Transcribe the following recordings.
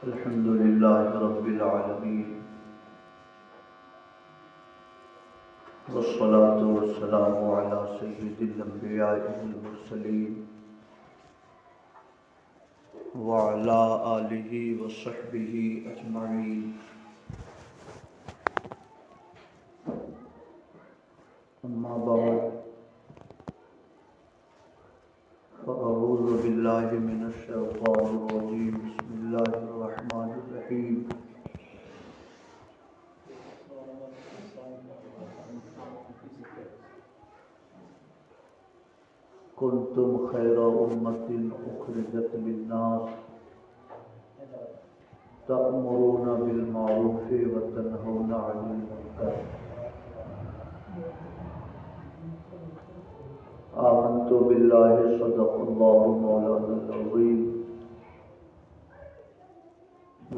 الحمد لله رب العالمين والصلاة والسلام على سيد الأنبياء والمرسلين وعلى آله وصحبه أجمعين. أما بعد فأعوذ بالله من الشيطان الرجيم. بسم الله الرحمن الرحيم. كنتم خير أمة أخرجت للناس تأمرون بالمعروف وتنهون عن المنكر. آمنت بالله صدق الله مولانا العظيم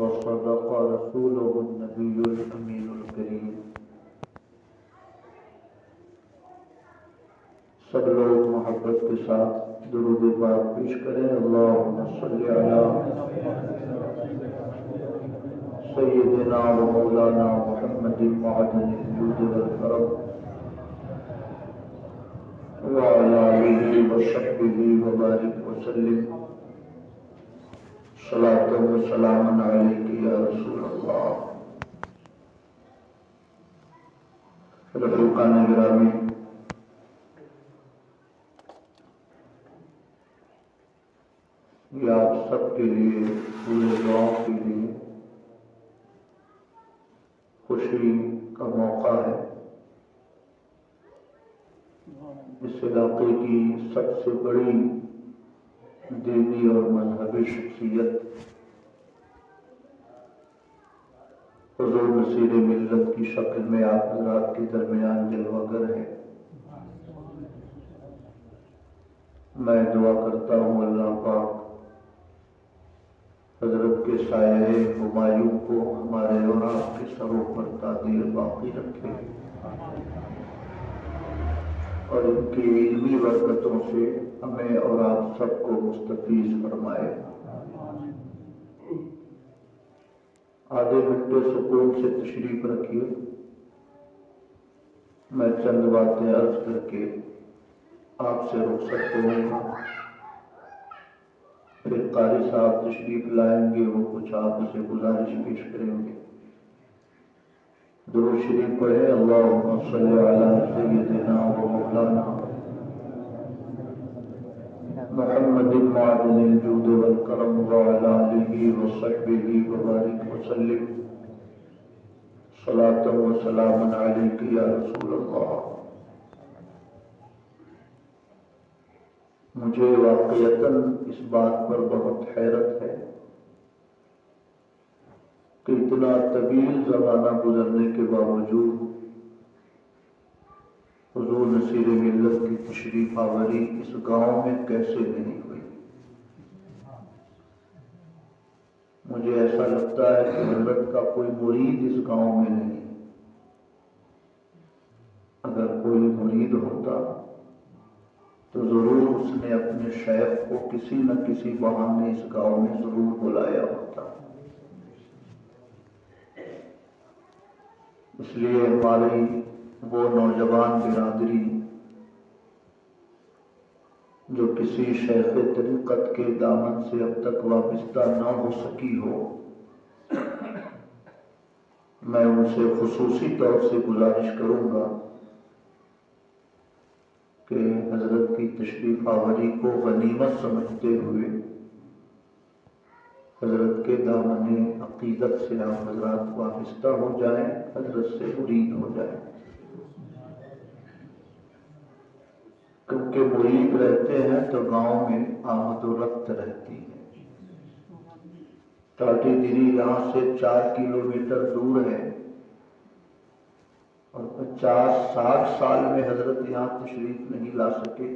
وصدق رسوله النبي الأمين الكريم. سب لوگ محبت کے ساتھ درود پاک پیش کریں. اللہم صلی علی سیدنا و مولانا محمد معدن الجود والکرم وعلى آله وصحبه وبارك وسلم. صلاة وسلام عليك يا رسول الله. رفیقان گرامی، یہ آپ سب کے لیے، پورے گاؤں کے لیے خوشی کا موقع ہے. اس علاقے کی سب سے بڑی دینی اور مذہبی شخصیت حضور نصیر ملت کی شکل میں آپ حضرات کے درمیان جلوہ گر ہے. میں دعا کرتا ہوں اللہ پاک حضرت کے سایہ ہمایوں کو ہمارے اور آپ کے سروں پر تادیر باقی رکھے اور ان کی علمی برکتوں سے ہمیں اور آپ سب کو مستفیض فرمائے. آدھے گھنٹے سکون سے تشریف رکھیے. میں چند باتیں عرض کر کے آپ سے رخصت کروں گا. پھر قاری صاحب تشریف لائیں گے، وہ کچھ آپ سے گزارش پیش کریں گے. درود شریف پڑھے. اللہم صلی علی سیدنا و مولانا محمد معدن الجود والکرم وعلی آلہ وصحبہ وبارک وسلم. صلاۃ و سلام علیک یا رسول اللہ. مجھے واقعتاً اس بات پر بہت حیرت ہے کہ اتنا طویل زمانہ گزرنے کے باوجود حضور نصیر ملت کی تشریف آوری اس گاؤں میں کیسے نہیں ہوئی. مجھے ایسا لگتا ہے کہ حضرت کا کوئی مرید اس گاؤں میں نہیں. اگر کوئی مرید ہوتا تو ضرور اس نے اپنے شیخ کو کسی نہ کسی بہانے اس گاؤں میں ضرور بلایا ہوتا. اس لیے ہماری وہ نوجوان برادری جو کسی شیخ طریقت کے دامن سے اب تک وابستہ نہ ہو سکی ہو، میں ان سے خصوصی طور سے گزارش کروں گا کہ حضرت کی تشریف آوری کو غنیمت سمجھتے ہوئے حضرت کے دامن عقیدت سے آپ حضرات وابستہ ہو جائیں، حضرت سے مرید ہو جائیں. کیونکہ مرید رہتے ہیں تو گاؤں میں آمد و رفت رہتی ہے. ٹاٹی گری یہاں سے 4 کلومیٹر دور ہے اور 50-60 سال میں حضرت یہاں تشریف نہیں لا سکے.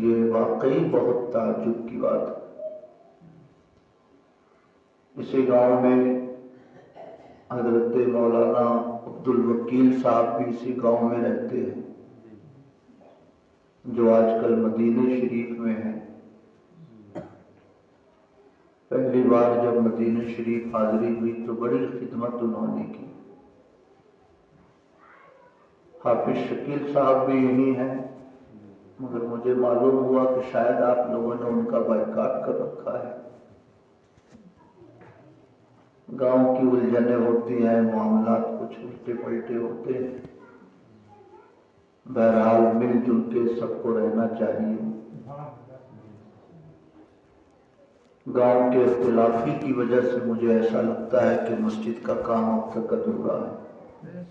یہ واقعی بہت تعجب کی بات ہے. اسی گاؤں میں حضرت مولانا عبد الوکیل صاحب بھی اسی گاؤں میں رہتے ہیں، جو آج کل مدینہ شریف میں ہیں. پہلی بار جب مدینہ شریف حاضری ہوئی تو بڑی خدمت انہوں نے کی. حافظ شکیل صاحب بھی یہی ہیں، مگر مجھے معلوم ہوا کہ شاید آپ لوگوں نے ان کا بائیکاٹ کر رکھا ہے. گاؤں کی الجھنیں ہوتی ہیں، معاملات کچھ الٹے پلٹے ہوتے ہیں. بہرحال مل جل کے سب کو رہنا چاہیے. گاؤں کے اختلافی کی وجہ سے مجھے ایسا لگتا ہے کہ مسجد کا کام اب تک ادھورا ہے.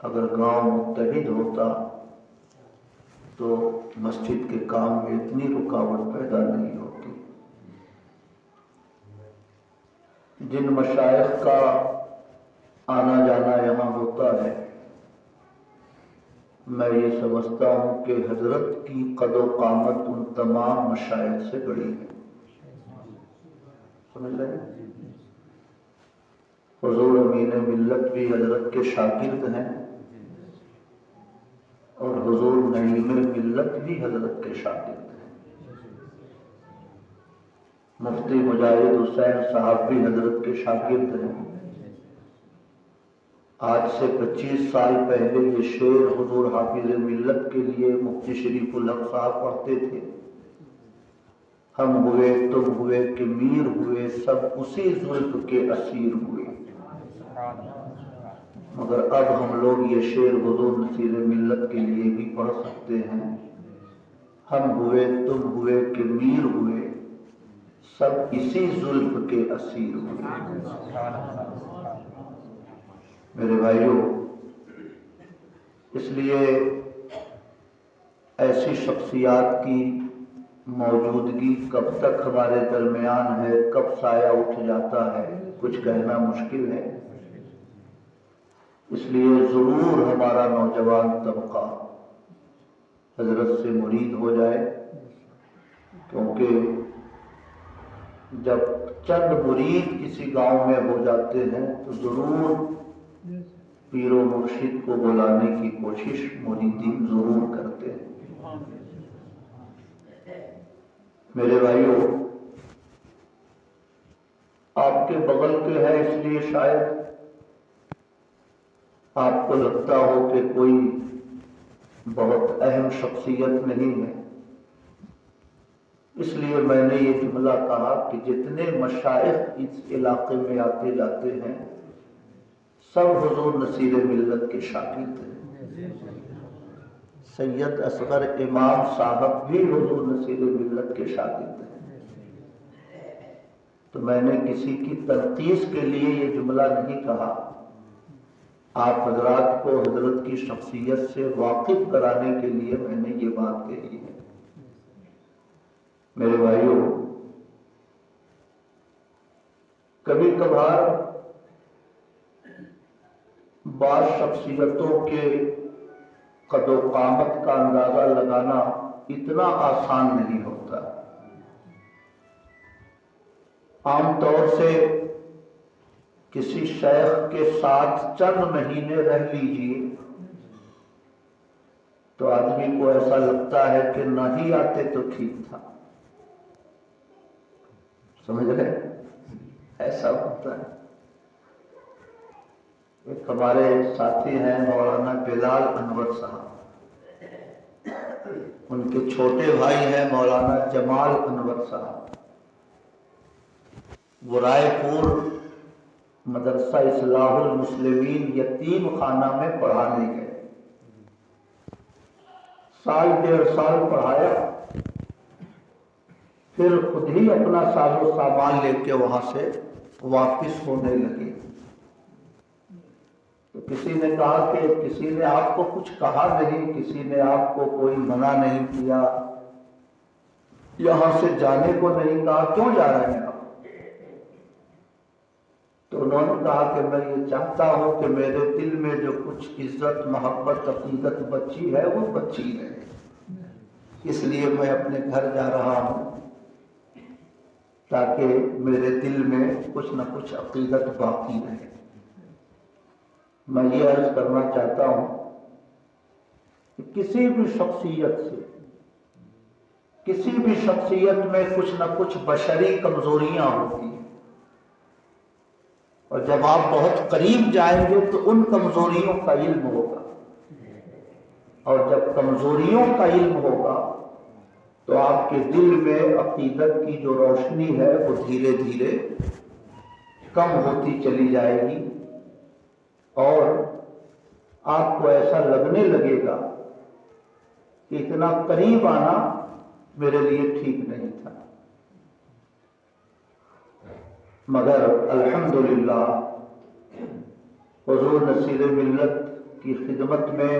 اگر گاؤں متحد ہوتا تو مسجد کے کام میں اتنی رکاوٹ پیدا نہیں ہوتی. جن مشائخ کا آنا جانا یہاں ہوتا ہے، میں یہ سمجھتا ہوں کہ حضرت کی قد و قامت ان تمام مشائخ سے بڑی ہے. سمجھ رہے ہیں؟ حضور امین ملت بھی حضرت کے شاگرد ہیں اور حضور نعیم ملت بھی حضرت کے شاگرد ہیں. مفتی مجاہد حسین صاحب بھی حضرت کے شاگرد ہیں. آج سے 25 سال پہلے یہ شعر حضور حافظ ملت کے لیے مفتی شریف الحق صاحب پڑھتے تھے. ہم ہوئے تم ہوئے کہ میر ہوئے، سب اسی زلف کے اسیر ہوئے. مگر اب ہم لوگ یہ شعر حضور نصیر ملت کے لیے بھی پڑھ سکتے ہیں. ہم ہوئے تم ہوئے کہ میر ہوئے، سب اسی زلف کے اسیر ہوئے. میرے بھائیوں، اس لیے ایسی شخصیات کی موجودگی کب تک ہمارے درمیان ہے، کب سایہ اٹھ جاتا ہے، کچھ کہنا مشکل ہے. اس لیے ضرور ہمارا نوجوان طبقہ حضرت سے مرید ہو جائے، کیونکہ جب چند مرید کسی گاؤں میں ہو جاتے ہیں تو ضرور پیر و مرشد کو بلانے کی کوشش مریدین ضرور کرتے ہیں. میرے بھائیوں، آپ کے بغل کے ہیں اس لیے شاید آپ کو لگتا ہو کہ کوئی بہت اہم شخصیت نہیں ہے. اس لیے میں نے یہ جملہ کہا کہ جتنے مشائخ اس علاقے میں آتے جاتے ہیں سب حضور نصیر ملت کے شاگرد ہیں. سید اصغر امام صاحب بھی حضور نصیر ملت کے شاگرد ہیں. تو میں نے کسی کی تنقیص کے لیے یہ جملہ نہیں کہا، آپ حضرات کو حضرت کی شخصیت سے واقف کرانے کے لیے میں نے یہ بات کہی ہے. میرے بھائیوں، کبھی کبھار بعض شخصیتوں کے قد و قامت کا اندازہ لگانا اتنا آسان نہیں ہوتا. عام طور سے کسی شیخ کے ساتھ چند مہینے رہ لیجیے تو آدمی کو ایسا لگتا ہے کہ نہ ہی آتے تو ٹھیک تھا. سمجھ رہے؟ ایسا ہوتا ہے. ایک ہمارے ساتھی ہیں مولانا بلال انور صاحب، ان کے چھوٹے بھائی ہیں مولانا جمال انور صاحب. وہ رائے پور مدرسہ اصلاح المسلمین یتیم خانہ میں پڑھانے گئے. سال 1.5 سال پڑھایا، پھر خود ہی اپنا ساز و سامان لے کے وہاں سے واپس ہونے لگے. تو کسی نے کہا کہ کسی نے آپ کو کچھ کہا نہیں، کسی نے آپ کو کوئی منع نہیں کیا، یہاں سے جانے کو نہیں کہا، کیوں جا رہے ہیں آپ؟ تو انہوں نے کہا کہ میں یہ چاہتا ہوں کہ میرے دل میں جو کچھ عزت محبت عقیدت بچی ہے وہ بچی رہے، اس لیے میں اپنے گھر جا رہا ہوں تاکہ میرے دل میں کچھ نہ کچھ عقیدت باقی رہے. میں یہ عرض کرنا چاہتا ہوں کہ کسی بھی شخصیت سے کسی بھی شخصیت میں کچھ نہ کچھ بشری کمزوریاں ہوتی ہیں، اور جب آپ بہت قریب جائیں گے تو ان کمزوریوں کا علم ہوگا، اور جب کمزوریوں کا علم ہوگا تو آپ کے دل میں عقیدت کی جو روشنی ہے وہ دھیرے دھیرے کم ہوتی چلی جائے گی، اور آپ کو ایسا لگنے لگے گا کہ اتنا قریب آنا میرے لیے ٹھیک نہیں تھا۔ مگر الحمدللہ حضور نصیر ملت کی خدمت میں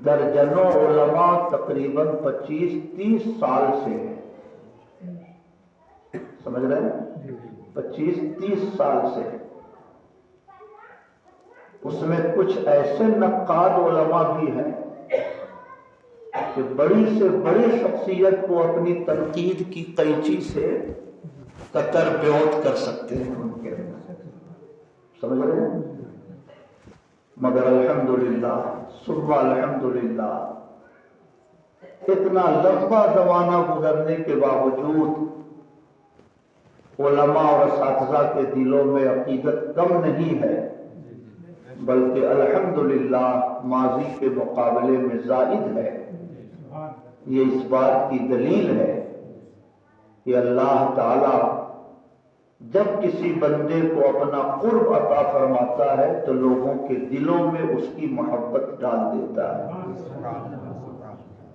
درجنوں علماء تقریباً 25-30 سال سے ہیں، سمجھ رہے ہیں، 25-30 سال سے۔ اس میں کچھ ایسے نقاد علماء بھی ہیں کہ بڑی سے بڑی شخصیت کو اپنی تنقید کی قینچی سے قطر بیوت کر سکتے ہیں ان کے اندر، سمجھ رہے ہیں؟ مگر الحمدللہ ثم الحمدللہ اتنا لمبا زمانہ گزرنے کے باوجود علماء اور اساتذہ کے دلوں میں عقیدت کم نہیں ہے، بلکہ الحمدللہ ماضی کے مقابلے میں زائد ہے۔ یہ اس بات کی دلیل ہے کہ اللہ تعالی جب کسی بندے کو اپنا قرب عطا فرماتا ہے تو لوگوں کے دلوں میں اس کی محبت ڈال دیتا ہے۔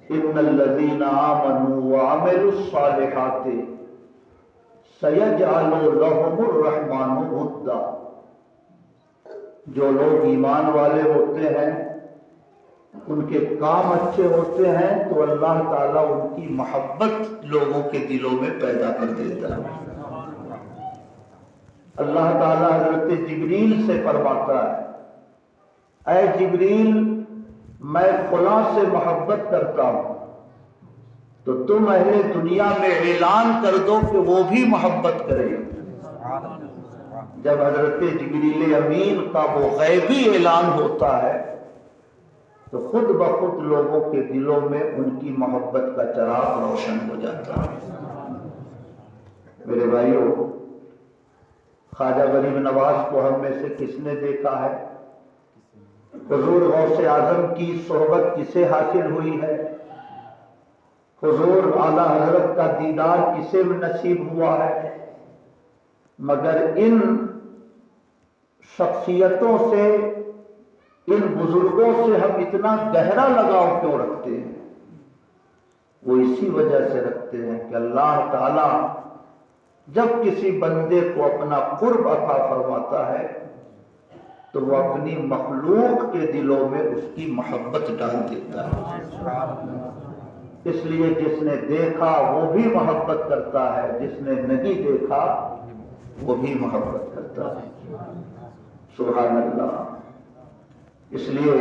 ان الذین آمنوا وعملوا الصالحات سیجعل لهم الرحمن ودا، جو لوگ ایمان والے ہوتے ہیں، ان کے کام اچھے ہوتے ہیں تو اللہ تعالیٰ ان کی محبت لوگوں کے دلوں میں پیدا کر دیتا ہے۔ اللہ تعالیٰ حضرت جبریل سے فرماتا ہے، اے جبریل میں فلاں سے محبت کرتا ہوں، تو تم اہل دنیا میں اعلان کر دو کہ وہ بھی محبت کرے۔ جب حضرت جبریل امین کا وہ غیبی اعلان ہوتا ہے تو خود بخود لوگوں کے دلوں میں ان کی محبت کا چراغ روشن ہو جاتا ہے۔ میرے بھائیوں، خواجہ غریب نواز کو ہم میں سے کس نے دیکھا ہے؟ حضور غوث اعظم کی صحبت کسے حاصل ہوئی ہے؟ حضور اعلیٰ حضرت کا دیدار کسے نصیب ہوا ہے؟ مگر ان شخصیتوں سے، ان بزرگوں سے ہم اتنا گہرا لگاؤ کیوں رکھتے ہیں؟ وہ اسی وجہ سے رکھتے ہیں کہ اللہ تعالی جب کسی بندے کو اپنا قرب عطا فرماتا ہے تو وہ اپنی مخلوق کے دلوں میں اس کی محبت ڈال دیتا ہے۔ اس لیے جس نے دیکھا وہ بھی محبت کرتا ہے، جس نے نہیں دیکھا وہ بھی محبت کرتا ہے۔ سبحان اللہ۔ اس لیے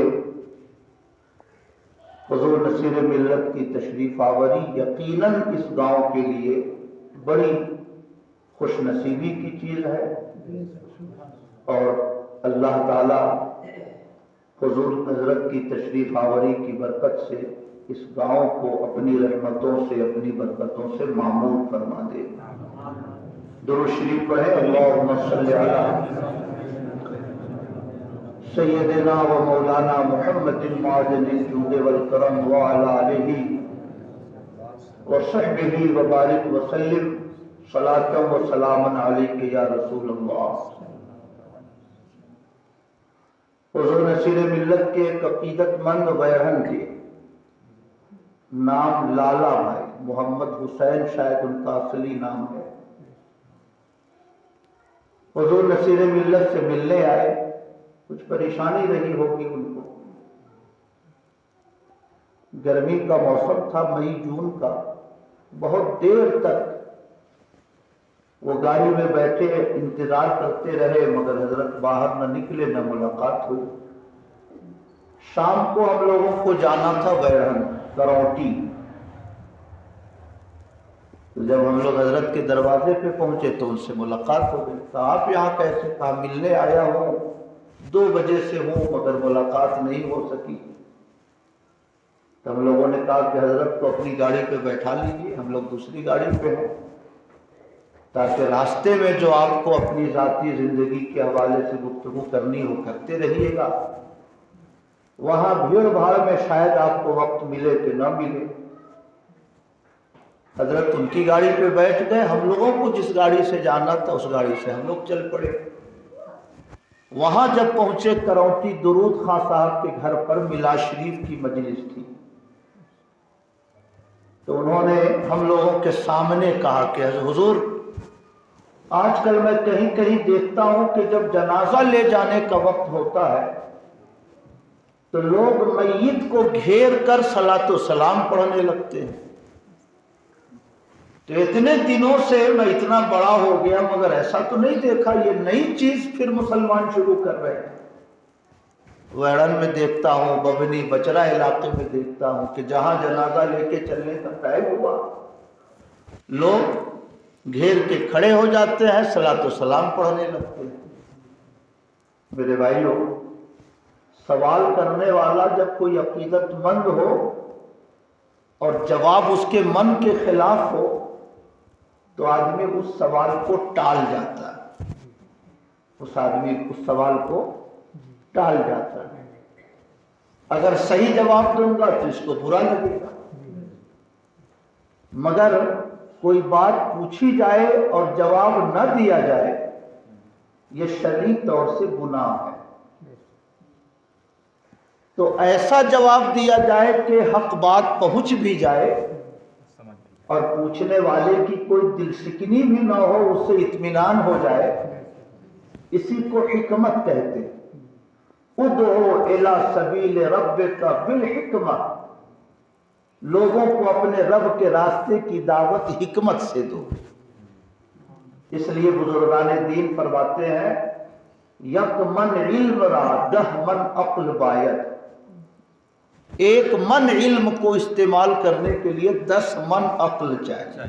حضور نصیر ملت کی تشریف آوری یقیناً اس گاؤں کے لیے بڑی خوش نصیبی کی چیز ہے، اور اللہ تعالی حضور حضرت کی تشریف آوری کی برکت سے اس گاؤں کو اپنی رحمتوں سے، اپنی برکتوں سے معمور فرما دے۔ درود شریف پڑھیں، اللہم صلی علی سیدنا و مولانا محمد معدن الجود والکرم وعلی آلہ وصحبہ وبارک وسلم صلاۃ و سلام علیک یا رسول اللہ۔ حضور نصیر ملت کے ایک عقیدت مند بیرہن کے نام لالا بھائی محمد حسین، شاید ان کا اصلی نام ہے، حضور نصیر ملت سے ملنے آئے۔ کچھ پریشانی رہی ہوگی ان کو، گرمی کا موسم تھا، مئی جون کا، بہت دیر تک وہ گاڑی میں بیٹھے انتظار کرتے رہے، مگر حضرت باہر نہ نکلے، نہ ملاقات ہوئی۔ شام کو ہم لوگوں کو جانا تھا بیرہن کرونٹی، تو جب ہم لوگ حضرت کے دروازے پہ پہنچے تو ان سے ملاقات ہو گئی۔ کہا آپ یہاں کیسے؟ کہا ملنے آیا ہوں، 2 بجے سے ہوں مگر ملاقات نہیں ہو سکی۔ تو ہم لوگوں نے کہا کہ حضرت کو اپنی گاڑی پہ بیٹھا لیجیے، ہم لوگ دوسری گاڑی پہ ہیں، تاکہ راستے میں جو آپ کو اپنی ذاتی زندگی کے حوالے سے گفتگو کرنی ہو کرتے رہیے گا، وہاں بھیڑ بھاڑ میں شاید آپ کو وقت ملے کہ نہ ملے۔ حضرت ان کی گاڑی پہ بیٹھ گئے، ہم لوگوں کو جس گاڑی سے جانا تھا اس گاڑی سے ہم لوگ چل پڑے۔ وہاں جب پہنچے کرونٹی درود خاں صاحب کے گھر پر میلاد شریف کی مجلس تھی، تو انہوں نے ہم لوگوں کے سامنے کہا کہ حضور آج کل میں کہیں کہیں دیکھتا ہوں کہ جب جنازہ لے جانے کا وقت ہوتا ہے تو لوگ میت کو گھیر کر صلاۃ و سلام پڑھنے لگتے ہیں۔ تو اتنے دنوں سے میں اتنا بڑا ہو گیا مگر ایسا تو نہیں دیکھا، یہ نئی چیز پھر مسلمان شروع کر رہے ہیں۔ ویڑن میں دیکھتا ہوں، ببنی بچرا علاقے میں دیکھتا ہوں کہ جہاں جنازہ لے کے چلنے کا ٹائم ہوا لوگ گھیر کے کھڑے ہو جاتے ہیں، صلاۃ و سلام پڑھنے لگتے ہیں۔ میرے بھائیوں، سوال کرنے والا جب کوئی عقیدت مند ہو اور جواب اس کے من کے خلاف ہو تو آدمی اس سوال کو ٹال جاتا ہے، اس آدمی اس سوال کو ٹال جاتا ہے۔ اگر صحیح جواب دوں گا تو اس کو برا لگے گا، مگر کوئی بات پوچھی جائے اور جواب نہ دیا جائے یہ شرعی طور سے گناہ ہے۔ تو ایسا جواب دیا جائے کہ حق بات پہنچ بھی جائے اور پوچھنے والے کی کوئی دل سکنی بھی نہ ہو، اس سے اطمینان ہو جائے، اسی کو حکمت کہتے ہیں۔ ادعو الی سبیل ربک بالحکمہ، لوگوں کو اپنے رب کے راستے کی دعوت حکمت سے دو۔ اس لیے بزرگان دین فرماتے ہیں یک من علم را 10 من عقل باید، ایک من علم کو استعمال کرنے کے لیے 10 من عقل چاہیے،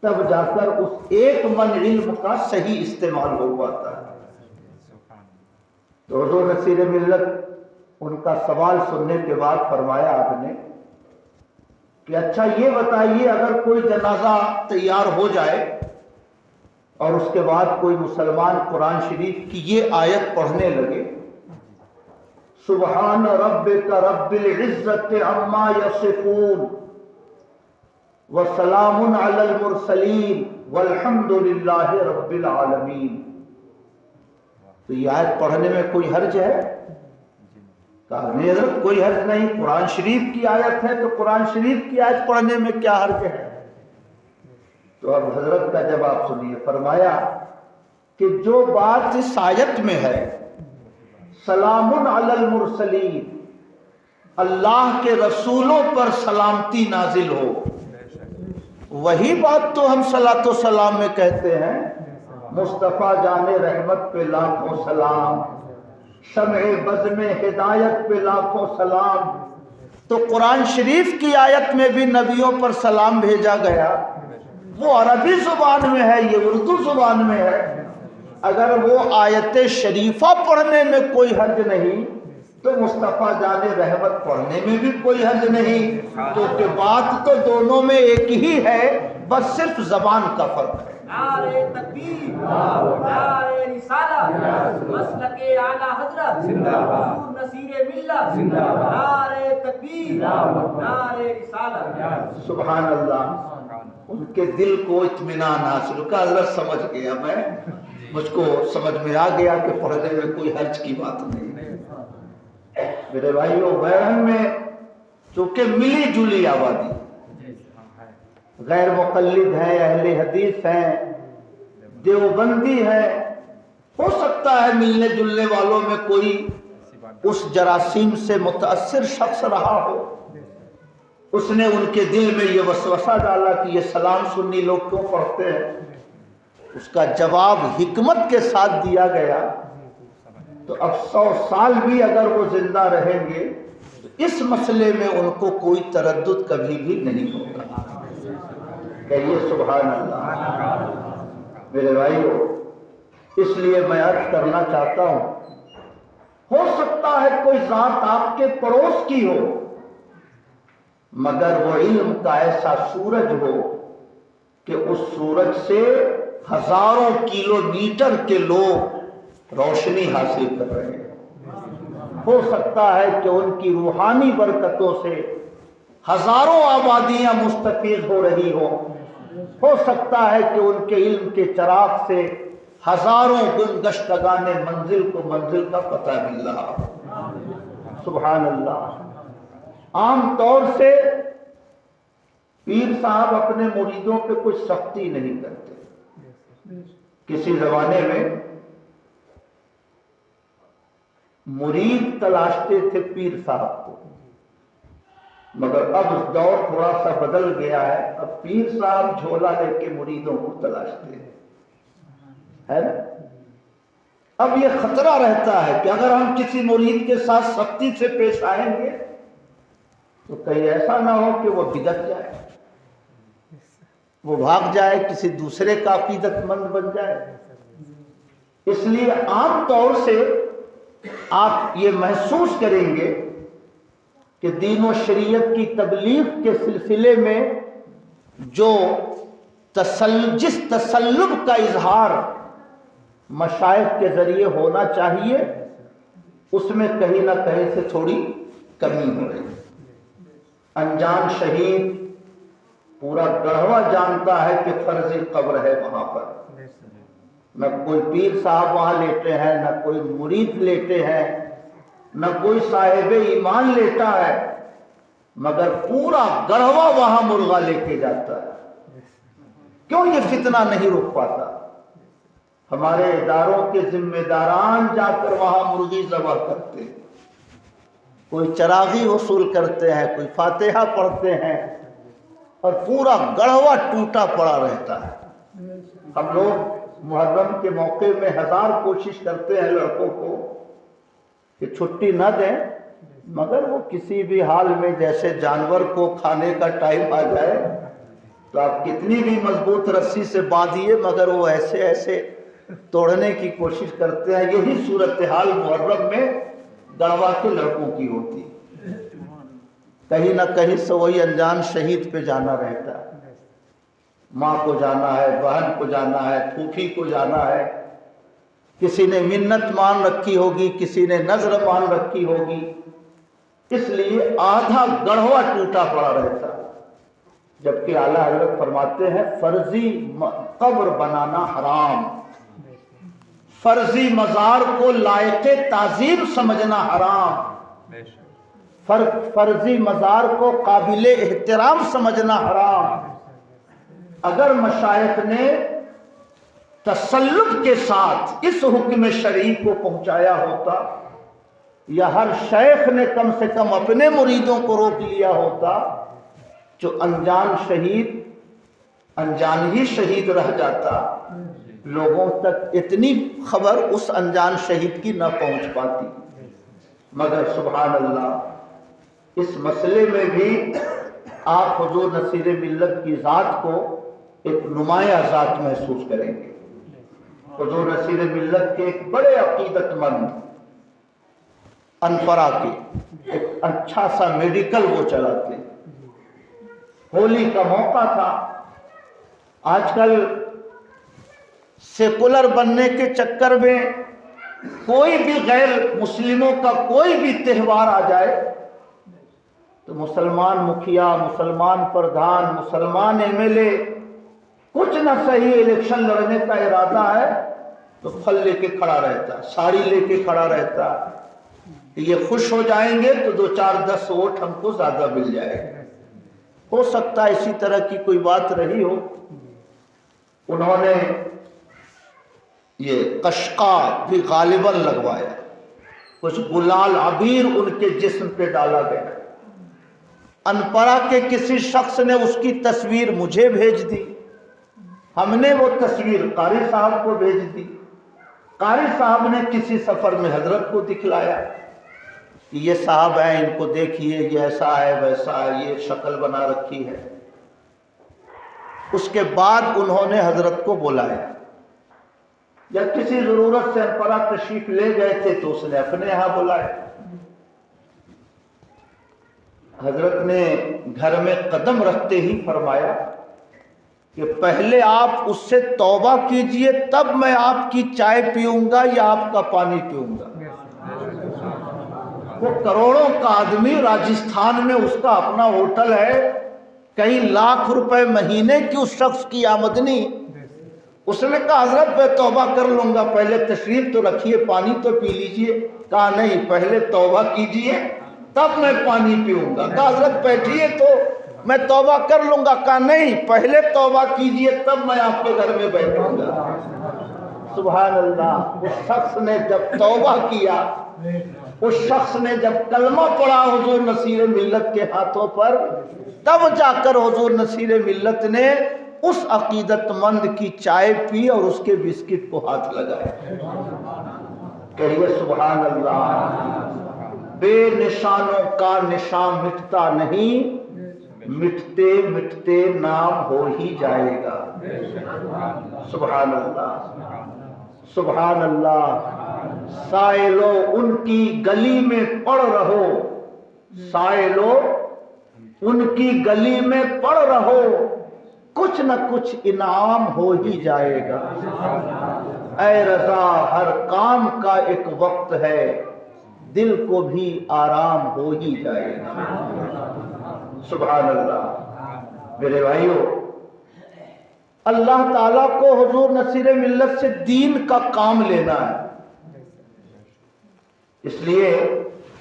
تب جا کر اس ایک من علم کا صحیح استعمال ہو پاتا ہے۔ تو حضور نصیر ملت ان کا سوال سننے کے بعد فرمایا آپ نے کہ اچھا یہ بتائیے، اگر کوئی جنازہ تیار ہو جائے اور اس کے بعد کوئی مسلمان قرآن شریف کی یہ آیت پڑھنے لگے، سبحان ربک رب العزت عما یصفون وسلام علی المرسلین والحمد للہ رب العالمین، تو یہ آیت پڑھنے میں کوئی حرج ہے؟ کہا نہیں حضرت کوئی حرج نہیں، قرآن شریف کی آیت ہے تو قرآن شریف کی آیت پڑھنے میں کیا حرج ہے؟ تو اب حضرت کا جواب سنیے، فرمایا کہ جو بات اس آیت میں ہے سلام علی المرسلین، اللہ کے رسولوں پر سلامتی نازل ہو، وہی بات تو ہم صلاۃ و سلام میں کہتے ہیں۔ مصطفیٰ جان رحمت پہ لاکھوں سلام، شمع بزم ہدایت پہ لاکھوں سلام۔ تو قرآن شریف کی آیت میں بھی نبیوں پر سلام بھیجا گیا، وہ عربی زبان میں ہے، یہ اردو زبان میں ہے۔ اگر وہ آیت شریفہ پڑھنے میں کوئی حرج نہیں تو مصطفیٰ جان رحمت پڑھنے میں بھی کوئی حرج نہیں، کیونکہ بات تو دونوں میں ایک ہی ہے، بس صرف زبان کا فرق ہے۔ نعرہ تکبیر، نعرہ رسالت، مسلک اعلی حضرت، حضور نصیر ملت، نعرہ تکبیر، نعرہ رسالت۔ سبحان اللہ، ان کے دل کو اطمینان حاصل کا، حضرت سمجھ گیا، مجھ کو سمجھ میں آ گیا کہ پڑھنے میں کوئی حرج کی بات نہیں۔ میرے بھائیوں، بیرن میں چونکہ ملی جلی آبادی، غیر مقلد ہیں، اہل حدیث ہیں، دیوبندی ہیں، ہو سکتا ہے ملنے جلنے والوں میں کوئی اس جراثیم سے متاثر شخص رہا ہو، اس نے ان کے دل میں یہ وسوسہ ڈالا کہ یہ سلام سنی لوگ کیوں پڑھتے ہیں۔ اس کا جواب حکمت کے ساتھ دیا گیا، تو اب 100 سال بھی اگر وہ زندہ رہیں گے تو اس مسئلے میں ان کو کوئی تردد کبھی بھی نہیں ہوگا۔ کہیے سبحان اللہ۔ میرے بھائیوں، اس لیے میں عرض کرنا چاہتا ہوں، ہو سکتا ہے کوئی ذات آپ کے پڑوس کی ہو مگر وہ علم کا ایسا سورج ہو کہ اس سورج سے ہزاروں کلومیٹر کے لوگ روشنی حاصل کر رہے ہیں۔ ہو سکتا ہے کہ ان کی روحانی برکتوں سے ہزاروں آبادیاں مستفیض ہو رہی ہو سکتا ہے کہ ان کے علم کے چراغ سے ہزاروں گزشتگان منزل کو منزل کا پتہ مل رہا ہو۔ سبحان اللہ۔ عام طور سے پیر صاحب اپنے مریدوں پہ کوئی سختی نہیں کرتے۔ کسی زمانے میں مرید تلاشتے تھے پیر صاحب کو، مگر اب دور تھوڑا سا بدل گیا ہے، اب پیر صاحب جھولا لے کے مریدوں کو تلاشتے ہیں، ہے نا؟ اب یہ خطرہ رہتا ہے کہ اگر ہم کسی مرید کے ساتھ سختی سے پیش آئیں گے تو کہیں ایسا نہ ہو کہ وہ بدعت جائے، وہ بھاگ جائے، کسی دوسرے کا عقیدت مند بن جائے۔ اس لیے عام طور سے آپ یہ محسوس کریں گے کہ دین و شریعت کی تبلیغ کے سلسلے میں جس تسلب کا اظہار مشائخ کے ذریعے ہونا چاہیے، اس میں کہیں نہ کہیں سے تھوڑی کمی ہو رہی ہے۔ انجان شہید پورا گڑھوا جانتا ہے کہ فرضی قبر ہے وہاں پر، نہ کوئی پیر صاحب وہاں لیتے ہیں، نہ کوئی مرید لیتے ہیں، نہ کوئی صاحب ایمان لیتا ہے، مگر پورا گڑھوا وہاں مرغا لے کے جاتا ہے۔ کیوں یہ فتنہ نہیں رک پاتا؟ ہمارے اداروں کے ذمہ داران جا کر وہاں مرغی ذبح کرتے ہیں، کوئی چراغی وصول کرتے ہیں، کوئی فاتحہ پڑھتے ہیں، اور پورا گڑھوا ٹوٹا پڑا رہتا ہے۔ ہم لوگ محرم کے موقع میں ہزار کوشش کرتے ہیں لڑکوں کو کہ چھٹی نہ دیں، مگر وہ کسی بھی حال میں، جیسے جانور کو کھانے کا ٹائم آ جائے تو آپ کتنی بھی مضبوط رسی سے باندھیے مگر وہ ایسے ایسے توڑنے کی کوشش کرتے ہیں۔ یہی صورتحال محرم میں گڑھوا کے لڑکوں کی ہوتی، کہیں نہ کہیں سے وہی انجان شہید پہ جانا رہتا ہے۔ ماں کو جانا ہے، بہن کو جانا ہے، پھوپھی کو جانا ہے، کسی نے منت مان رکھی ہوگی، کسی نے نذر مان رکھی ہوگی، اس لیے آدھا گڑھوا ٹوٹا پڑا رہتا ہے۔ جبکہ اعلیٰ حضرت فرماتے ہیں فرضی قبر بنانا حرام، فرضی مزار کو لائق تعظیم سمجھنا حرام، فرضی مزار کو قابل احترام سمجھنا حرام۔ اگر مشائخ نے تسلط کے ساتھ اس حکم شرعی کو پہنچایا ہوتا، یا ہر شیخ نے کم سے کم اپنے مریدوں کو روک لیا ہوتا، جو انجان شہید انجان ہی شہید رہ جاتا، لوگوں تک اتنی خبر اس انجان شہید کی نہ پہنچ پاتی۔ مگر سبحان اللہ، اس مسئلے میں بھی آپ حضور نصیر ملت کی ذات کو ایک نمایاں ذات محسوس کریں گے۔ حضور نصیر ملت کے ایک بڑے عقیدت مند، انپرا کے ایک اچھا سا میڈیکل وہ چلاتے، ہولی کا موقع تھا۔ آج کل سیکولر بننے کے چکر میں کوئی بھی غیر مسلموں کا کوئی بھی تہوار آ جائے تو مسلمان مکھیا، مسلمان پردھان، مسلمان ایم ایل اے کچھ نہ صحیح الیکشن لڑنے کا ارادہ ہے تو پھل لے کے کھڑا رہتا، ساڑی لے کے کھڑا رہتا کہ یہ خوش ہو جائیں گے تو 2-4-10 ووٹ ہم کو زیادہ مل جائے گا۔ ہو سکتا ہے اسی طرح کی کوئی بات رہی ہو۔ انہوں نے یہ قشقا بھی غالباً لگوایا، کچھ گلال عبیر ان کے جسم پہ ڈالا گیا۔ انپرا کے کسی شخص نے اس کی تصویر مجھے بھیج دی، ہم نے وہ تصویر قاری صاحب کو بھیج دی، قاری صاحب نے کسی سفر میں حضرت کو دکھلایا کہ یہ صاحب ہیں، ان کو دیکھیے، یہ ایسا ہے ویسا ہے، یہ شکل بنا رکھی ہے۔ اس کے بعد انہوں نے حضرت کو بلایا، یا کسی ضرورت سے انپرا تشریف لے گئے تھے تو اس نے اپنے یہاں بلایا۔ حضرت نے گھر میں قدم رکھتے ہی فرمایا کہ پہلے آپ اس سے توبہ کیجئے، تب میں آپ کی چائے پیوں گا یا آپ کا پانی پیوں گا۔ وہ کروڑوں کا آدمی، راجستھان میں اس کا اپنا ہوٹل ہے، کئی لاکھ روپے مہینے کی اس شخص کی آمدنی۔ اس نے کہا حضرت میں توبہ کر لوں گا، پہلے تشریف تو رکھیے، پانی تو پی لیجئے۔ کہا نہیں، پہلے توبہ کیجئے تب میں پانی پیوں گا۔ کہا حضرت بیٹھیے تو میں توبہ کر لوں گا۔ کہا نہیں، پہلے توبہ کیجئے تب میں آپ کے گھر میں بیٹھوں گا۔ سبحان اللہ۔ اس شخص نے جب توبہ کیا، اس شخص نے جب کلمہ پڑھا حضور نصیر ملت کے ہاتھوں پر، تب جا کر حضور نصیر ملت نے اس عقیدت مند کی چائے پی اور اس کے بسکٹ کو ہاتھ لگائے۔ کہیے سبحان اللہ۔ بے نشانوں کا نشان مٹتا نہیں، مٹتے مٹتے نام ہو ہی جائے گا۔ سبحان اللہ، سبحان اللہ۔ سائلو ان کی گلی میں پڑ رہو، سائلو ان کی گلی میں پڑ رہو، کچھ نہ کچھ انعام ہو ہی جائے گا۔ اے رضا ہر کام کا ایک وقت ہے، دل کو بھی آرام ہو ہی جائے گا۔ سبحان اللہ۔ میرے بھائیو، اللہ تعالیٰ کو حضور نصیر ملت سے دین کا کام لینا ہے۔ اس لیے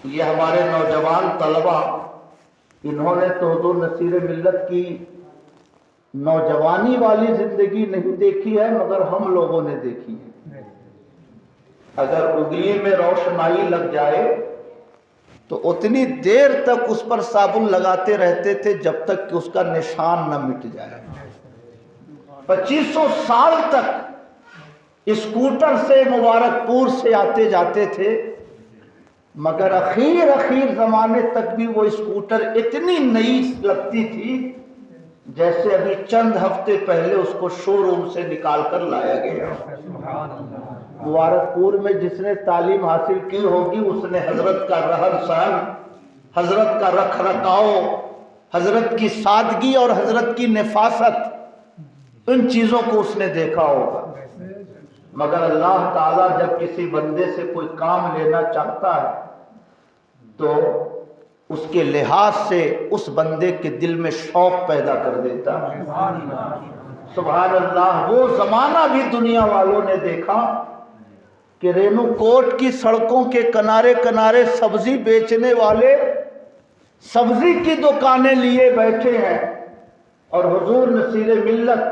یہ ہمارے نوجوان طلبہ، انہوں نے تو حضور نصیر ملت کی نوجوانی والی زندگی نہیں دیکھی ہے، مگر ہم لوگوں نے دیکھی ہے۔ اگر انگلی میں روشنائی لگ جائے تو اتنی دیر تک اس پر صابن لگاتے رہتے تھے جب تک کہ اس کا نشان نہ مٹ جائے۔ 2500 سال تک اسکوٹر سے مبارک پور سے آتے جاتے تھے، مگر اخیر زمانے تک بھی وہ اسکوٹر اتنی نئی لگتی تھی جیسے ابھی چند ہفتے پہلے اس کو شو روم سے نکال کر لایا گیا۔ مبارک پور میں جس نے تعلیم حاصل کی ہوگی، اس نے حضرت کا رہن سہن، حضرت کا رکھ رکھاؤ، حضرت کی سادگی اور حضرت کی نفاست، ان چیزوں کو اس نے دیکھا ہوگا۔ مگر اللہ تعالیٰ جب کسی بندے سے کوئی کام لینا چاہتا ہے تو اس کے لحاظ سے اس بندے کے دل میں شوق پیدا کر دیتا ہے۔ سبحان اللہ۔ وہ زمانہ بھی دنیا والوں نے دیکھا کہ رینو کوٹ کی سڑکوں کے کنارے کنارے سبزی بیچنے والے سبزی کی دکانیں لیے بیٹھے ہیں، اور حضور نصیر ملت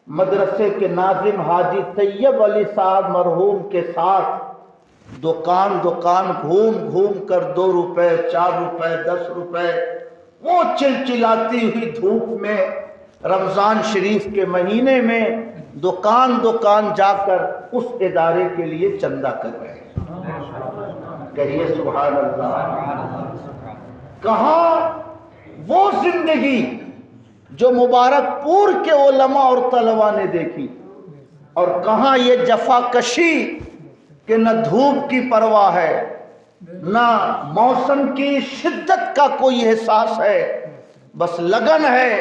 مدرسے کے ناظم حاجی طیب علی صاحب مرحوم کے ساتھ دکان گھوم کر 2 روپے 4 روپے 10 روپے وہ چلچلاتی ہوئی دھوپ میں رمضان شریف کے مہینے میں دکان جا کر اس ادارے کے لیے چندہ کر رہے ہیں۔ کہیے سبحان اللہ۔ کہاں وہ زندگی جو مبارک پور کے علماء اور طلباء نے دیکھی، اور کہاں یہ جفا کشی کہ نہ دھوپ کی پرواہ ہے، نہ موسم کی شدت کا کوئی احساس ہے، بس لگن ہے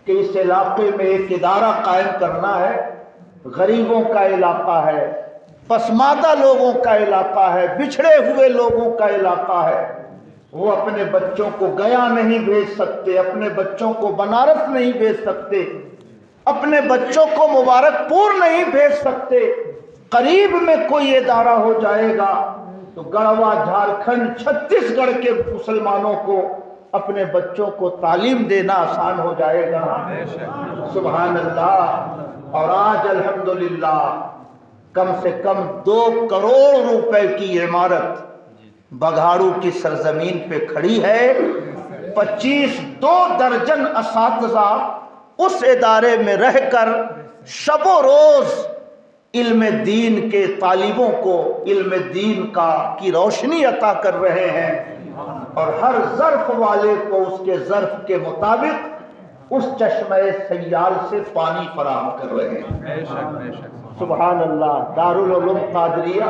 کہ اس علاقے میں ایک ادارہ قائم کرنا ہے۔ غریبوں کا علاقہ ہے، پسماندہ لوگوں کا علاقہ ہے، بچھڑے ہوئے لوگوں کا علاقہ ہے۔ وہ اپنے بچوں کو گیا نہیں بھیج سکتے، اپنے بچوں کو بنارس نہیں بھیج سکتے، اپنے بچوں کو مبارک پور نہیں بھیج سکتے۔ قریب میں کوئی ادارہ ہو جائے گا تو گڑھوا، جھارکھنڈ، چھتیس گڑھ کے مسلمانوں کو اپنے بچوں کو تعلیم دینا آسان ہو جائے گا۔ سبحان اللہ۔ اور آج الحمدللہ کم سے کم 2 کروڑ روپے کی عمارت بگھاڑو کی سرزمین پہ کھڑی ہے۔ 2 درجن اساتذہ اس ادارے میں رہ کر شب و روز علم دین کے طالبوں کو علم دین کی روشنی عطا کر رہے ہیں، اور ہر ظرف والے کو اس کے ظرف کے مطابق اس چشمہ سیال سے پانی فراہم کر رہے ہیں۔ سبحان اللہ۔ دارالعلوم قادریہ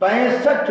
65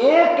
1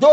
2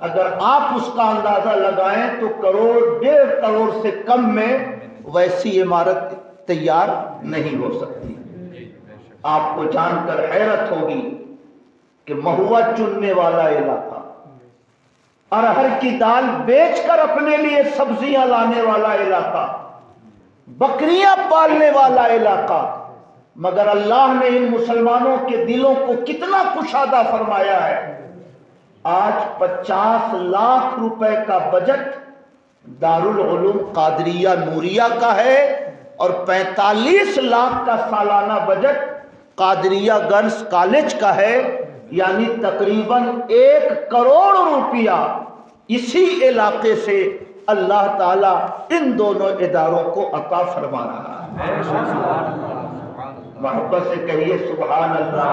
اگر آپ اس کا اندازہ لگائیں تو کروڑ 1.5 کروڑ سے کم میں ویسی عمارت تیار نہیں ہو سکتی۔ آپ کو جان کر حیرت ہوگی کہ مہوا چننے والا علاقہ، ارہر کی دال بیچ کر اپنے لیے سبزیاں لانے والا علاقہ، بکریاں پالنے والا علاقہ، مگر اللہ نے ان مسلمانوں کے دلوں کو کتنا کشادہ فرمایا ہے۔ آج 50 لاکھ روپے کا بجٹ دارالعلوم قادریہ نوریہ کا ہے اور 45 لاکھ کا سالانہ بجٹ قادریہ گرلز کالج کا ہے، یعنی تقریباً 1 کروڑ روپیہ اسی علاقے سے اللہ تعالیٰ ان دونوں اداروں کو عطا فرما رہا ہے۔ محبت سے کہیے سبحان اللہ۔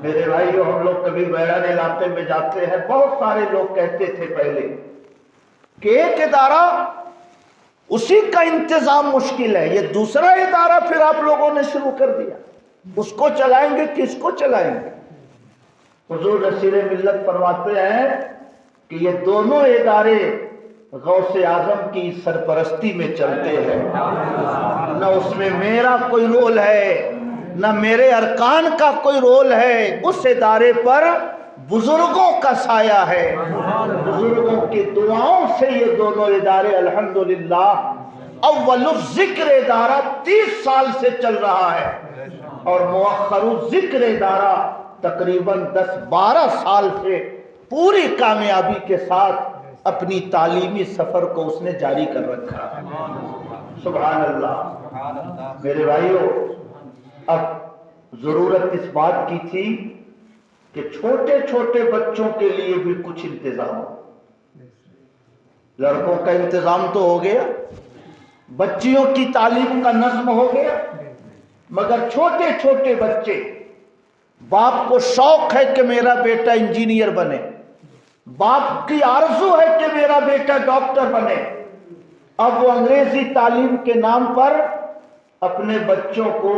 میرے بھائیو، ہم لوگ کبھی ویران علاقے میں جاتے ہیں، بہت سارے لوگ کہتے تھے پہلے کہ ایک ادارہ اسی کا انتظام مشکل ہے، یہ دوسرا ادارہ پھر آپ لوگوں نے شروع کر دیا، اس کو چلائیں گے کس کو چلائیں گے؟ حضور رسول ملت فرماتے ہیں کہ یہ دونوں ادارے غوث اعظم کی سرپرستی میں چلتے ہیں، نہ اس میں میرا کوئی رول ہے نہ میرے ارکان کا کوئی رول ہے، اس ادارے پر بزرگوں کا سایہ ہے، بزرگوں کی دعاؤں سے یہ دونوں ادارے الحمدللہ اول الذکر ادارہ 30 سال سے چل رہا ہے اور مؤخر الذکر ادارہ تقریباً 10-12 سال سے پوری کامیابی کے ساتھ اپنی تعلیمی سفر کو اس نے جاری کر رکھا ہے۔ سبحان اللہ۔ میرے بھائیو، اب ضرورت اس بات کی تھی کہ چھوٹے چھوٹے بچوں کے لیے بھی کچھ انتظام ہو۔ لڑکوں کا انتظام تو ہو گیا، بچیوں کی تعلیم کا نظم ہو گیا، مگر چھوٹے چھوٹے بچے، باپ کو شوق ہے کہ میرا بیٹا انجینئر بنے، باپ کی آرزو ہے کہ میرا بیٹا ڈاکٹر بنے، اب وہ انگریزی تعلیم کے نام پر اپنے بچوں کو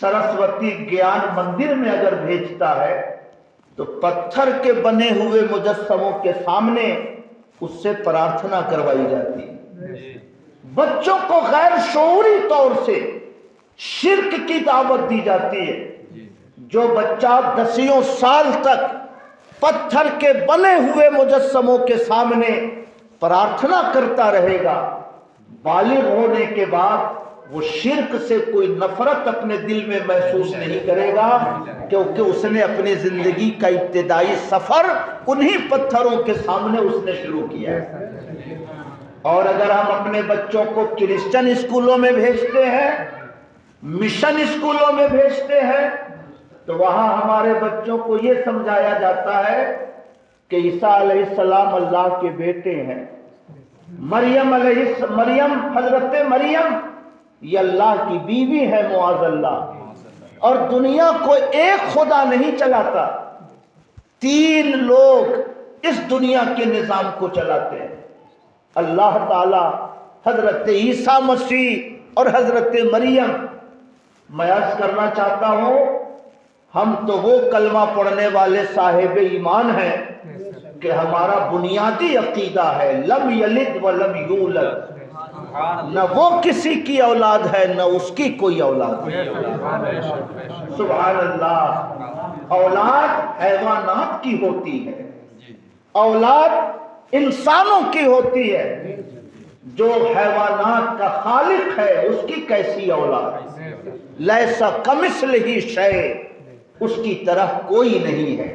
سرسوتی گیان مندر میں اگر بھیجتا ہے تو پتھر کے بنے ہوئے مجسموں کے سامنے اس سے پرارتھنا کروائی جاتی ہے۔ بچوں کو غیر شعوری طور سے شرک کی دعوت دی جاتی ہے۔ جو بچہ 10 سال تک پتھر کے بنے ہوئے مجسموں کے سامنے پرارتھنا کرتا رہے گا، بالغ ہونے کے بعد وہ شرک سے کوئی نفرت اپنے دل میں محسوس نہیں کرے گا، کیونکہ اس نے اپنی زندگی کا ابتدائی سفر انہی پتھروں کے سامنے اس نے شروع کیا ہے۔ اور اگر ہم اپنے بچوں کو کرسچن اسکولوں میں بھیجتے ہیں، مشن اسکولوں میں بھیجتے ہیں، تو وہاں ہمارے بچوں کو یہ سمجھایا جاتا ہے کہ عیسیٰ علیہ السلام اللہ کے بیٹے ہیں، مریم حضرت مریم یہ اللہ کی بیوی ہے معاذ اللہ، اور دنیا کو ایک خدا نہیں چلاتا، 3 لوگ اس دنیا کے نظام کو چلاتے ہیں، اللہ تعالی، حضرت عیسیٰ مسیح اور حضرت مریم۔ میں عرض کرنا چاہتا ہوں، ہم تو وہ کلمہ پڑھنے والے صاحب ایمان ہیں کہ ہمارا بنیادی عقیدہ ہے لم یلد ولم یولد، نہ وہ کسی کی اولاد ہے نہ اس کی کوئی اولاد ہے۔ سبحان اللہ۔ اولاد حیوانات کی ہوتی ہے، اولاد انسانوں کی ہوتی ہے، جو حیوانات کا خالق ہے اس کی کیسی اولاد؟ لیسا کمثلہ شیء، اس کی طرح کوئی نہیں ہے۔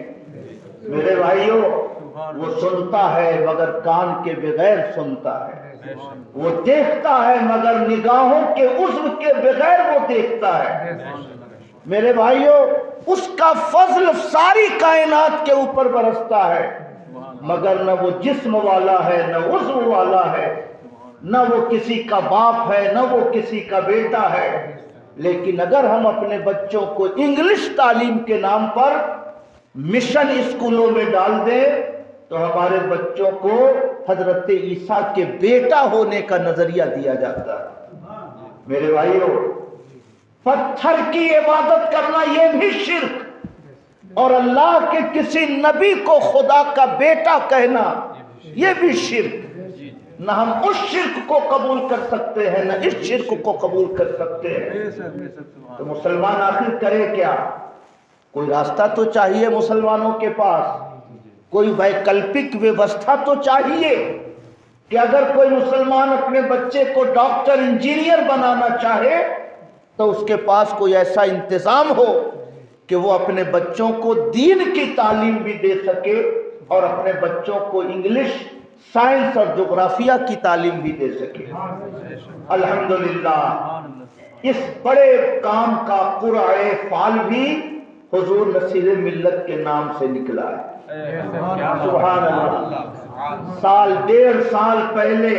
میرے بھائیوں، وہ سنتا ہے مگر کان کے بغیر سنتا ہے، وہ دیکھتا ہے مگر نگاہوں کے عضو کے بغیر وہ دیکھتا ہے۔ میرے بھائیوں، اس کا فضل ساری کائنات کے اوپر برستا ہے، مگر نہ وہ جسم والا ہے نہ عضو والا ہے، نہ وہ کسی کا باپ ہے نہ وہ کسی کا بیٹا ہے۔ لیکن اگر ہم اپنے بچوں کو انگلش تعلیم کے نام پر مشن اسکولوں میں ڈال دیں تو ہمارے بچوں کو حضرت عیسیٰ کے بیٹا ہونے کا نظریہ دیا جاتا ہے۔ میرے بھائیوں، پتھر کی عبادت کرنا یہ بھی شرک اور اللہ کے کسی نبی کو خدا کا بیٹا کہنا یہ بھی شرک. نہ ہم اس شرک کو قبول کر سکتے ہیں نہ اس شرک کو قبول کر سکتے ہیں. تو مسلمان آخر کرے کیا؟ کوئی راستہ تو چاہیے مسلمانوں کے پاس، کوئی ویکلپک ویوستھا تو چاہیے کہ اگر کوئی مسلمان اپنے بچے کو ڈاکٹر انجینئر بنانا چاہے تو اس کے پاس کوئی ایسا انتظام ہو کہ وہ اپنے بچوں کو دین کی تعلیم بھی دے سکے اور اپنے بچوں کو انگلش، سائنس اور جغرافیہ کی تعلیم بھی دے سکے. الحمدللہ اس بڑے کام کا قرعہ فعال بھی حضور نصیر ملت کے نام سے نکلا ہے. سبحان اللہ. سال 1.5 سال پہلے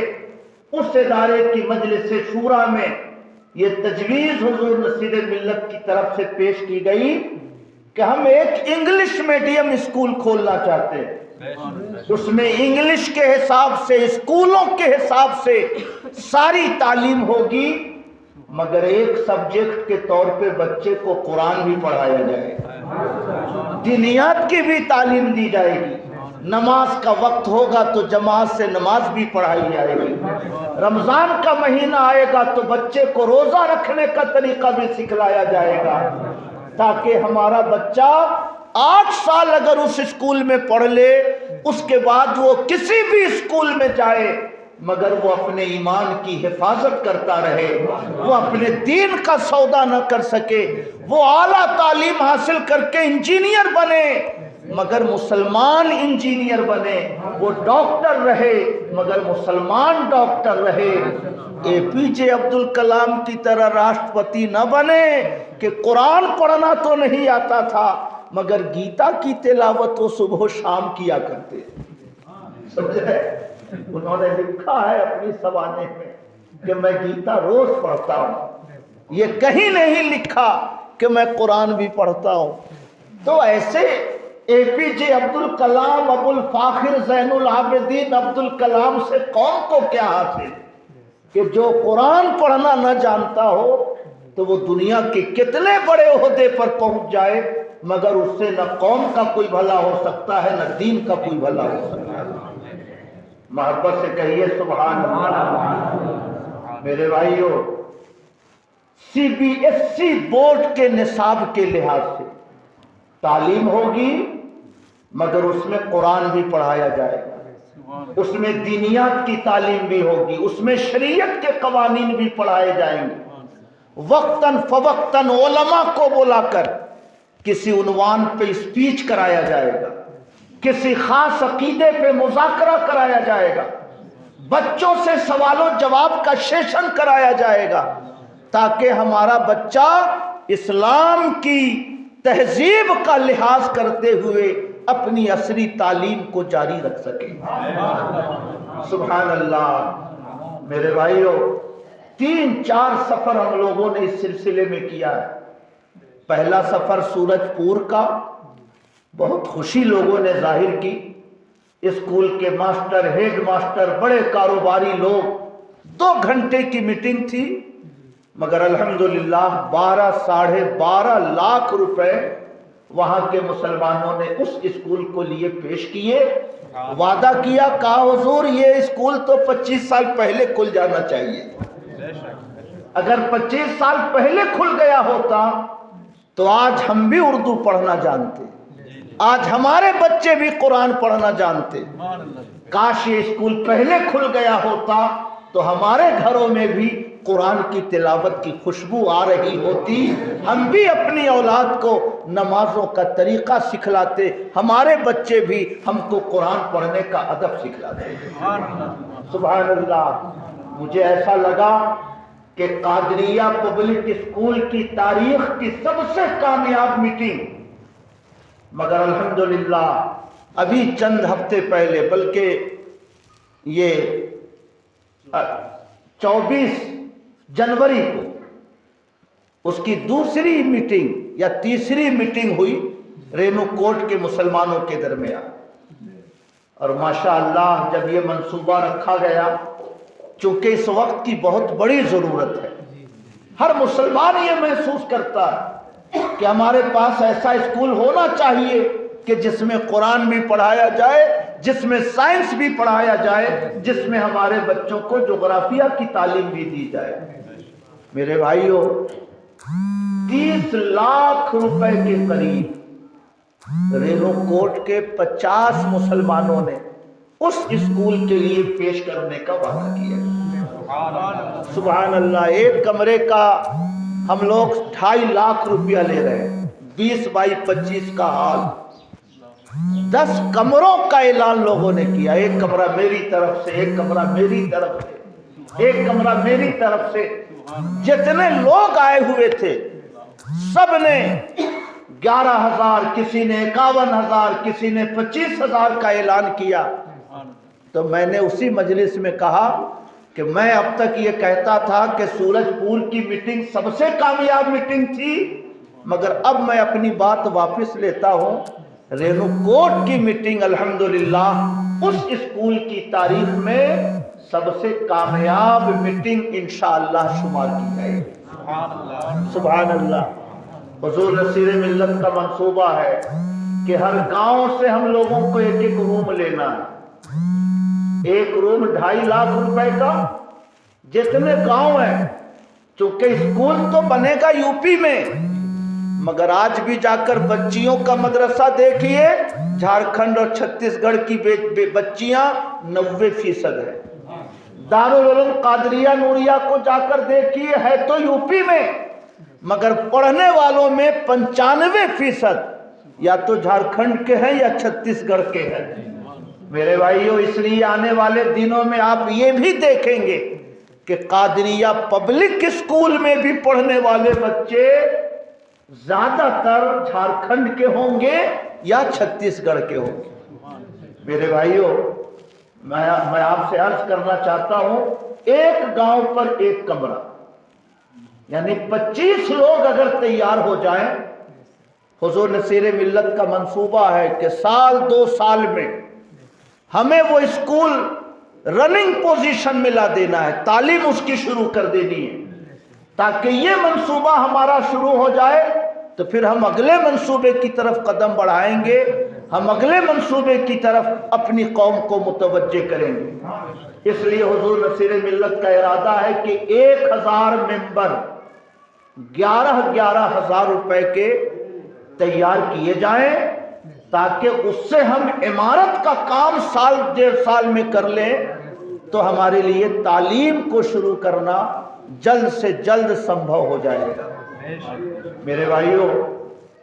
اس ادارے کی مجلس شورا میں یہ تجویز حضور نصیر ملت کی طرف سے پیش کی گئی کہ ہم ایک انگلش میڈیم اسکول کھولنا چاہتے ہیں. اس میں انگلش کے حساب سے، اسکولوں کے حساب سے ساری تعلیم ہوگی، مگر ایک سبجیکٹ کے طور پہ بچے کو قرآن بھی پڑھایا جائے گا، دینیات کی بھی تعلیم دی جائے گی، نماز کا وقت ہوگا تو جماعت سے نماز بھی پڑھائی جائے گی، رمضان کا مہینہ آئے گا تو بچے کو روزہ رکھنے کا طریقہ بھی سکھلایا جائے گا، تاکہ ہمارا بچہ 8 سال اگر اس اسکول میں پڑھ لے، اس کے بعد وہ کسی بھی اسکول میں جائے مگر وہ اپنے ایمان کی حفاظت کرتا رہے، وہ اپنے دین کا سودا نہ کر سکے، وہ اعلیٰ تعلیم حاصل کر کے انجینئر بنے مگر مسلمان انجینئر بنے، وہ ڈاکٹر رہے مگر مسلمان ڈاکٹر رہے. APJ عبد الکلام کی طرح راشٹرپتی نہ بنے کہ قرآن پڑھنا تو نہیں آتا تھا مگر گیتا کی تلاوت وہ صبح و شام کیا کرتے. سمجھے؟ انہوں نے لکھا ہے اپنی سوانح میں کہ میں گیتا روز پڑھتا ہوں، یہ کہیں نہیں لکھا کہ میں قرآن بھی پڑھتا ہوں. تو ایسے APJ عبد الکلام، ابو الفاخر زین العابدین عبد الکلام سے قوم کو کیا حاصل کہ جو قرآن پڑھنا نہ جانتا ہو تو وہ دنیا کے کتنے بڑے عہدے پر پہنچ جائے مگر اس سے نہ قوم کا کوئی بھلا ہو سکتا ہے نہ دین کا کوئی بھلا ہو سکتا ہے. محبت سے کہیے سبحان اللہ. میرے بھائیو، CBSE بورڈ کے نصاب کے لحاظ سے تعلیم ہوگی مگر اس میں قرآن بھی پڑھایا جائے گا، اس میں دینیات کی تعلیم بھی ہوگی، اس میں شریعت کے قوانین بھی پڑھائے جائیں گے. وقتاً فوقتاً علماء کو بلا کر کسی عنوان پہ اسپیچ کرایا جائے گا، کسی خاص عقیدے پہ مذاکرہ کرایا جائے گا، بچوں سے سوال و جواب کا سیشن کرایا جائے گا تاکہ ہمارا بچہ اسلام کی تہذیب کا لحاظ کرتے ہوئے اپنی عصری تعلیم کو جاری رکھ سکے. سبحان اللہ. میرے بھائیو، 3-4 سفر ہم لوگوں نے اس سلسلے میں کیا ہے. پہلا سفر سورج پور کا، بہت خوشی لوگوں نے ظاہر کی. اسکول کے ماسٹر، ہیڈ ماسٹر، بڑے کاروباری لوگ، 2 گھنٹے کی میٹنگ تھی مگر الحمدللہ 12-12.5 لاکھ روپے وہاں کے مسلمانوں نے اس اسکول کو لیے پیش کیے. وعدہ کیا، کہا حضور یہ اسکول تو 25 سال پہلے کھل جانا چاہیے، اگر 25 سال پہلے کھل گیا ہوتا تو آج ہم بھی اردو پڑھنا جانتے، آج ہمارے بچے بھی قرآن پڑھنا جانتے. کاش یہ اسکول پہلے کھل گیا ہوتا تو ہمارے گھروں میں بھی قرآن کی تلاوت کی خوشبو آ رہی ہوتی، ہم بھی اپنی اولاد کو نمازوں کا طریقہ سکھلاتے، ہمارے بچے بھی ہم کو قرآن پڑھنے کا ادب سکھلاتے. سبحان اللہ. مجھے ایسا لگا کہ قادریہ پبلک اسکول کی تاریخ کی سب سے کامیاب میٹنگ، مگر الحمدللہ ابھی چند ہفتے پہلے، بلکہ یہ 24 جنوری کو اس کی دوسری میٹنگ یا تیسری میٹنگ ہوئی رینو کوٹ کے مسلمانوں کے درمیان. اور ماشاءاللہ جب یہ منصوبہ رکھا گیا، چونکہ اس وقت کی بہت بڑی ضرورت ہے، ہر مسلمان یہ محسوس کرتا ہے کہ ہمارے پاس ایسا اسکول ہونا چاہیے کہ جس میں قرآن بھی پڑھایا جائے، جس میں سائنس بھی پڑھایا جائے، جس میں ہمارے بچوں کو جغرافیہ کی تعلیم بھی دی جائے۔ میرے بھائیوں، 30 لاکھ روپے کے قریب رینو کوٹ کے 50 مسلمانوں نے اس اسکول کے لیے پیش کرنے کا وعدہ کیا۔ سبحان اللہ، ایک کمرے کا ہم لوگ 2.5 لاکھ روپیہ لے رہے ہیں، 20 بائی 25 کا ہال، 10 کمروں کا اعلان لوگوں نے کیا، ایک کمرہ میری طرف سے، ایک کمرہ میری طرف سے، ایک کمرہ میری طرف سے۔ جتنے لوگ آئے ہوئے تھے سب نے 11,000، کسی نے 51,000، کسی نے 25,000 کا اعلان کیا۔ تو میں نے اسی مجلس میں کہا کہ میں اب تک یہ کہتا تھا کہ سورج پور کی میٹنگ سب سے کامیاب میٹنگ تھی، مگر اب میں اپنی بات واپس لیتا ہوں، رینو کوٹ کی میٹنگ الحمدللہ اس اسکول کی تاریخ میں سب سے کامیاب میٹنگ انشاءاللہ شمار کی جائے گی۔ سبحان اللہ۔ حضور نصیر ملت کا منصوبہ ہے کہ ہر گاؤں سے ہم لوگوں کو ایک ایک روم لینا ہے، ایک روم 2.5 لاکھ روپے کا، جتنے گاؤں ہیں، چونکہ اسکول تو بنے گا یوپی میں، مگر آج بھی جا کر بچیوں کا مدرسہ دیکھیے، جھارکھنڈ اور چھتیس گڑھ کی بچیاں 90% ہے۔ دارالعلوم قادریہ نوریہ کو جا کر دیکھیے، ہے تو یوپی میں، مگر پڑھنے والوں میں 95% یا تو جھارکھنڈ کے ہیں یا چھتیس گڑھ کے ہیں۔ میرے بھائیوں، اس لیے آنے والے دنوں میں آپ یہ بھی دیکھیں گے کہ قادریہ پبلک اسکول میں بھی پڑھنے والے بچے زیادہ تر جھارکھنڈ کے ہوں گے یا چھتیس گڑھ کے ہوں گے۔ میرے بھائیوں، میں آپ سے عرض کرنا چاہتا ہوں، ایک گاؤں پر ایک کمرہ، یعنی 25 لوگ اگر تیار ہو جائیں، حضور نصیر ملت کا منصوبہ ہے کہ سال 2 سال میں ہمیں وہ اسکول رننگ پوزیشن میں لا دینا ہے، تعلیم اس کی شروع کر دینی ہے۔ تاکہ یہ منصوبہ ہمارا شروع ہو جائے تو پھر ہم اگلے منصوبے کی طرف قدم بڑھائیں گے، ہم اگلے منصوبے کی طرف اپنی قوم کو متوجہ کریں گے۔ اس لیے حضور نصیر ملت کا ارادہ ہے کہ 1000 ممبر 11,000 روپے کے تیار کیے جائیں، تاکہ اس سے ہم عمارت کا کام 1.5 سال میں کر لیں، تو ہمارے لیے تعلیم کو شروع کرنا جلد سے جلد سمبھو ہو جائے گا۔ میرے بھائیوں،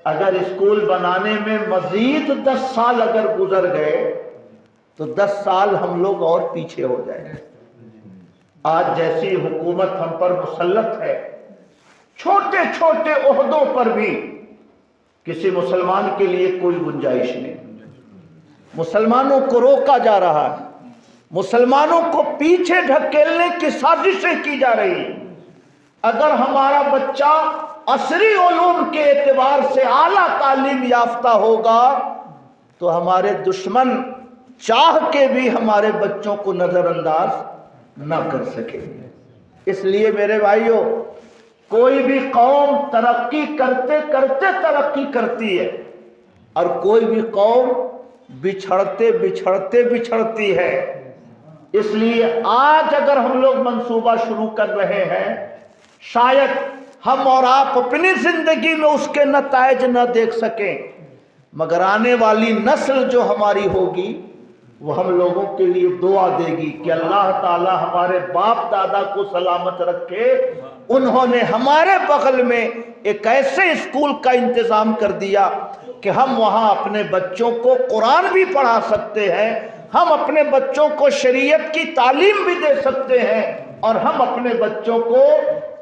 اگر اسکول بنانے میں مزید 10 سال اگر گزر گئے تو 10 سال ہم لوگ اور پیچھے ہو جائیں گے۔ آج جیسی حکومت ہم پر مسلط ہے، چھوٹے چھوٹے عہدوں پر بھی کسی مسلمان کے لیے کوئی گنجائش نہیں، مسلمانوں کو روکا جا رہا ہے، مسلمانوں کو پیچھے ڈھکیلنے کی سازشیں کی جا رہی ہیں۔ اگر ہمارا بچہ عصری علوم کے اعتبار سے اعلیٰ تعلیم یافتہ ہوگا تو ہمارے دشمن چاہ کے بھی ہمارے بچوں کو نظر انداز نہ کر سکے۔ اس لیے میرے بھائیوں، کوئی بھی قوم ترقی کرتے کرتے ترقی کرتی ہے، اور کوئی بھی قوم بچھڑتے بچھڑتے بچھڑتی ہے۔ اس لیے آج اگر ہم لوگ منصوبہ شروع کر رہے ہیں، شاید ہم اور آپ اپنی زندگی میں اس کے نتائج نہ دیکھ سکیں، مگر آنے والی نسل جو ہماری ہوگی وہ ہم لوگوں کے لیے دعا دے گی کہ اللہ تعالی ہمارے باپ دادا کو سلامت رکھے، انہوں نے ہمارے بغل میں ایک ایسے اسکول کا انتظام کر دیا کہ ہم وہاں اپنے بچوں کو قرآن بھی پڑھا سکتے ہیں، ہم اپنے بچوں کو شریعت کی تعلیم بھی دے سکتے ہیں، اور ہم اپنے بچوں کو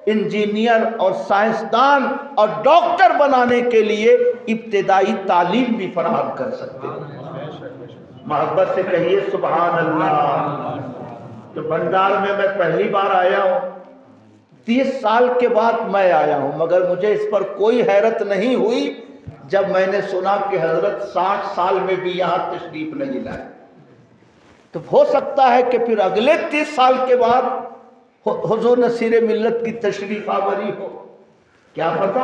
انجینئر اور سائنسدان اور ڈاکٹر بنانے کے لیے ابتدائی تعلیم بھی فراہم کر سکتے ہیں۔ محبت سے کہیے سبحان اللہ۔ تو بھنڈار میں پہلی بار آیا ہوں، 30 سال کے بعد میں آیا ہوں، مگر مجھے اس پر کوئی حیرت نہیں ہوئی جب میں نے سنا کہ حضرت 60 سال میں بھی یہاں تشریف نہیں لائے۔ تو ہو سکتا ہے کہ پھر اگلے 30 سال کے بعد حضور نصیر ملت کی تشریف آوری ہو، کیا پتہ۔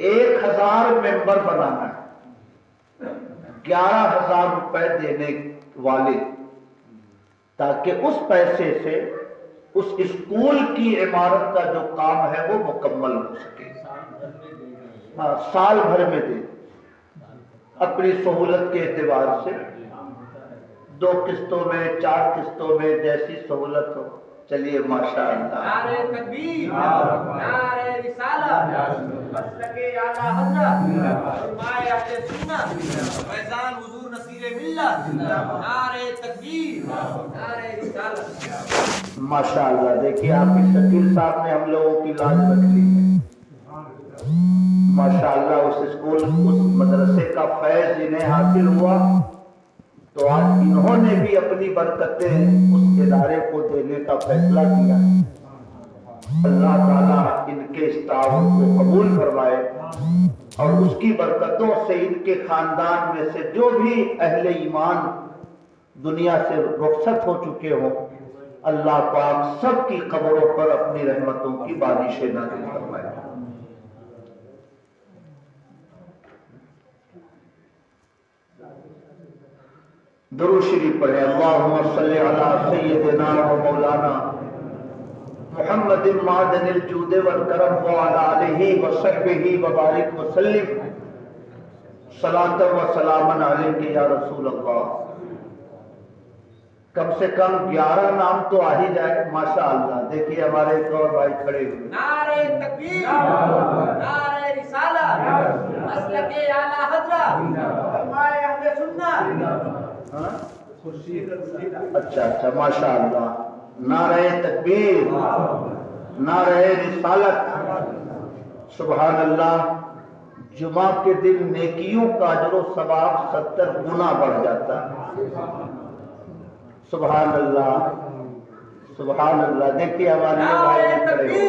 1000 ممبر بنانا ہے، 11,000 روپے دینے والے، تاکہ اس پیسے سے اس اسکول کی عمارت کا جو کام ہے وہ مکمل ہو سکے۔ سال بھر میں دے، اپنی سہولت کے اعتبار سے 2 قسطوں میں، 4 قسطوں میں، جیسی سہولت ہو۔ چلیے ماشاءاللہ، نعرہ تکبیر، نعرہ رسالہ، مسلک اعلی حضرت، علماء اہل سنت، فیضان حضور نصیر ملت، نعرہ تکبیر، نعرہ رسالہ۔ ماشاءاللہ دیکھیے آپ کی شکیل صاحب نے ہم لوگوں کی لاج رکھ لی ہے۔ ماشاءاللہ اس اسکول، اس مدرسے کا فیض انہیں حاصل ہوا تو آج انہوں نے بھی اپنی برکتیں اس ادارے کو دینے کا فیصلہ کیا۔ اللہ تعالیٰ ان کے اس تعاون کو قبول فرمائے اور اس کی برکتوں سے ان کے خاندان میں سے جو بھی اہل ایمان دنیا سے رخصت ہو چکے ہوں، اللہ پاک سب کی قبروں پر اپنی رحمتوں کی بارشیں نازل فرمائے۔ درود شریف پڑھیں، اللہم صلی علی سیدنا و مولانا محمد معدن الجود والکرم وعلی آلہ وصحبہ وبارک وسلم، صلاۃ و سلاما علیک یا رسول اللہ۔ کم سے کم 11 نام تو آ ہی جائے ماشاءاللہ۔ دیکھیے ہمارے ایک اور بھائی کھڑے ہوئے، نعرہ تکبیر، نعرہ رسالہ، مسلک اعلی حضرت، علماء اہل سنت۔ اچھا ماشاءاللہ، نعرہ تکبیر، نعرہ رسالت۔ سبحان اللہ، جمعہ کے دن نیکیوں کا اجر و ثواب 70 گنا بڑھ جاتا ہے۔ سبحان اللہ، سبحان اللہ۔ دیکھیے ہمارے بھائی کھڑے ہوئے،